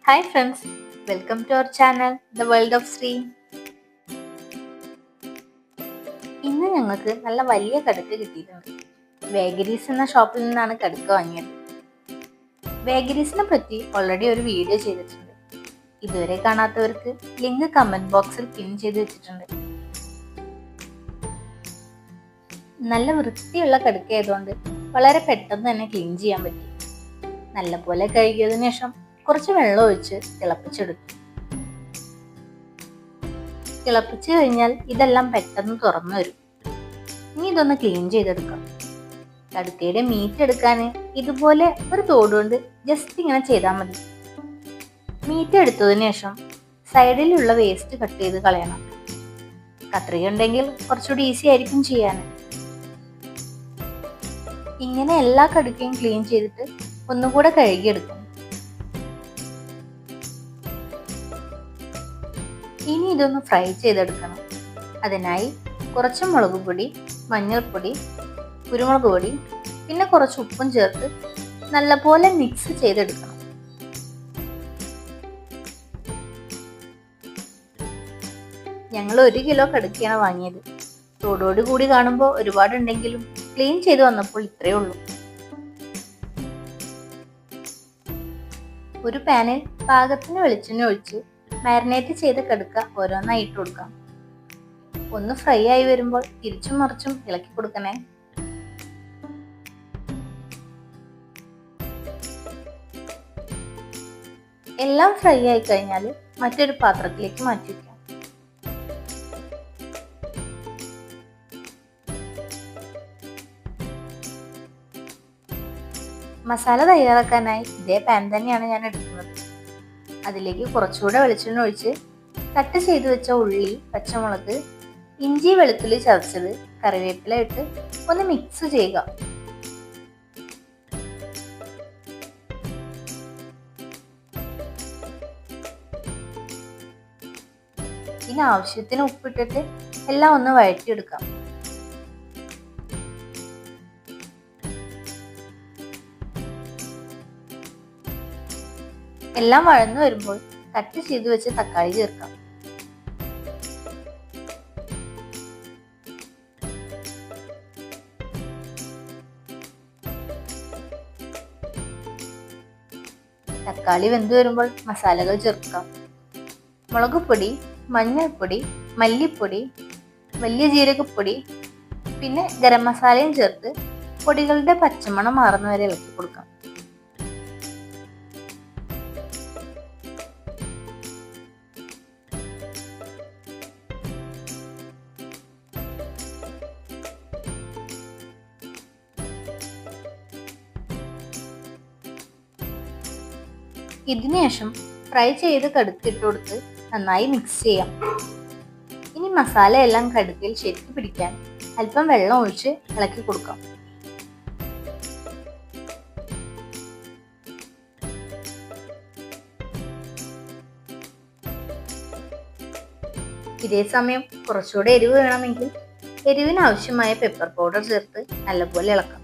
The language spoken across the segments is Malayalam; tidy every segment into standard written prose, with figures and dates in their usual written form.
Hi friends, welcome to our channel The World of Sri. ഇന്ന് ഞങ്ങൾക്ക് നല്ല വലിയ കടുക്ക കിട്ടിയിട്ടുണ്ട്. വേഗരീസ് എന്ന ഷോപ്പിൽ നിന്നാണ് കടുക്ക വാങ്ങിയത്. വേഗരീസിനെ പറ്റി ഓൾറെഡി ഒരു വീഡിയോ ചെയ്തിട്ടുണ്ട്. ഇതുവരെ കാണാത്തവർക്ക് ലിങ്ക് കമന്റ് ബോക്സിൽ പിൻ ചെയ്ത് വെച്ചിട്ടുണ്ട്. നല്ല വൃത്തിയുള്ള കടുക്ക ആയതുകൊണ്ട് വളരെ പെട്ടെന്ന് തന്നെ ക്ലീൻ ചെയ്യാൻ പറ്റി. നല്ലപോലെ കഴുകിയതിനു ശേഷം കുറച്ച് വെള്ളം ഒഴിച്ച് തിളപ്പിച്ചെടുത്തു. തിളപ്പിച്ചു കഴിഞ്ഞാൽ ഇതെല്ലാം പെട്ടെന്ന് തുറന്നു വരും. ഇനി ഇതൊന്ന് ക്ലീൻ ചെയ്തെടുക്കാം. കടുക്കയുടെ മീറ്റ് എടുക്കാൻ ഇതുപോലെ ഒരു തോടുകൊണ്ട് ജസ്റ്റ് ഇങ്ങനെ ചെയ്താൽ മതി. മീറ്റ് എടുത്തതിന് ശേഷം സൈഡിലുള്ള വേസ്റ്റ് കട്ട് ചെയ്ത് കളയണം. കത്രിക ഉണ്ടെങ്കിൽ കുറച്ചുകൂടി ഈസി ആയിരിക്കും ചെയ്യാൻ. ഇങ്ങനെ എല്ലാ കടുക്കയും ക്ലീൻ ചെയ്തിട്ട് ഒന്നുകൂടെ കഴുകിയെടുക്കും. ഇനി ഇതൊന്ന് ഫ്രൈ ചെയ്തെടുക്കണം. അതിനായി കുറച്ച് മുളക് പൊടി, മഞ്ഞൾപ്പൊടി, കുരുമുളക് പൊടി, പിന്നെ കുറച്ച് ഉപ്പും ചേർത്ത് നല്ലപോലെ മിക്സ് ചെയ്തെടുക്കണം. ഞങ്ങൾ 1 കിലോ കടുക്കയാണ് വാങ്ങിയത്. തോടോട് കൂടി കാണുമ്പോൾ ഒരുപാടുണ്ടെങ്കിലും ക്ലീൻ ചെയ്ത് വന്നപ്പോൾ ഇത്രയേ ഉള്ളൂ. ഒരു പാനിൽ പാകത്തിന് വെളിച്ചെണ്ണ ഒഴിച്ച് മാരിനേറ്റ് ചെയ്ത കടുക്ക ഓരോന്നായി ഇട്ട് കൊടുക്കാം. ഒന്ന് ഫ്രൈ ആയി വരുമ്പോൾ തിരിച്ചും മറിച്ചും ഇളക്കി കൊടുക്കണേ. എല്ലാം ഫ്രൈ ആയി കഴിഞ്ഞാൽ മറ്റൊരു പാത്രത്തിലേക്ക് മാറ്റി വയ്ക്കാം. മസാല തയ്യാറാക്കാനായി ഇതേ പാൻ തന്നെയാണ് ഞാൻ എടുക്കുന്നത്. അതിലേക്ക് കുറച്ചുകൂടെ വെളിച്ചെണ്ണ ഒഴിച്ച് കട്ട് ചെയ്ത് വെച്ച ഉള്ളി, പച്ചമുളക്, ഇഞ്ചി, വെളുത്തുള്ളി ചതച്ചത്, കറിവേപ്പില ഇട്ട് ഒന്ന് മിക്സ് ചെയ്യുക. ഇനി ആവശ്യത്തിന് ഉപ്പിട്ടിട്ട് എല്ലാം ഒന്ന് വഴറ്റിയെടുക്കാം. എല്ലാം വഴന്നു വരുമ്പോൾ കട്ട് ചെയ്ത് വെച്ച് തക്കാളി ചേർക്കാം. തക്കാളി വെന്ത് വരുമ്പോൾ മസാലകൾ ചേർക്കാം. മുളക് പൊടി, മഞ്ഞൾപ്പൊടി, മല്ലിപ്പൊടി, വലിയ ജീരകപ്പൊടി, പിന്നെ ഗരം മസാലയും ചേർത്ത് പൊടികളുടെ പച്ചമണം മാറുന്നവരെ ഇളക്കി കൊടുക്കാം. ഇതിനുശേഷം ഫ്രൈ ചെയ്ത് കടുക്ക ഇട്ട് കൊടുത്ത് നന്നായി മിക്സ് ചെയ്യാം. ഇനി മസാല എല്ലാം കടുക്കയിൽ ശരിക്ക് പിടിക്കാൻ അല്പം വെള്ളം ഒഴിച്ച് ഇളക്കി കൊടുക്കാം. ഇതേ സമയം കുറച്ചുകൂടെ എരിവ് വേണമെങ്കിൽ എരിവിന് ആവശ്യമായ പെപ്പർ പൗഡർ ചേർത്ത് നല്ലപോലെ ഇളക്കാം.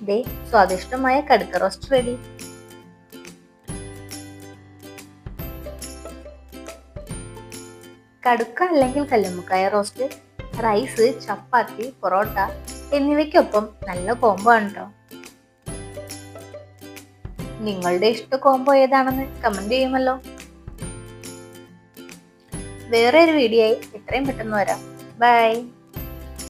ദേ സ്വാദിഷ്ടമായ കടുക്ക റോസ്റ്റ് റെഡി. കടുക്ക അല്ലെങ്കിൽ കല്ലുമ്മക്കായ റോസ്റ്റ് റൈസ്, ചപ്പാത്തി, പൊറോട്ട എന്നിവയ്ക്കൊപ്പം നല്ല കോംബോ ആണ് കേട്ടോ. നിങ്ങളുടെ ഇഷ്ട കോംബോ ഏതാണെന്ന് കമന്റ് ചെയ്യുമല്ലോ. വേറെ ഒരു വീഡിയോ ആയി എത്രയും പെട്ടെന്ന് വരാം. ബൈ.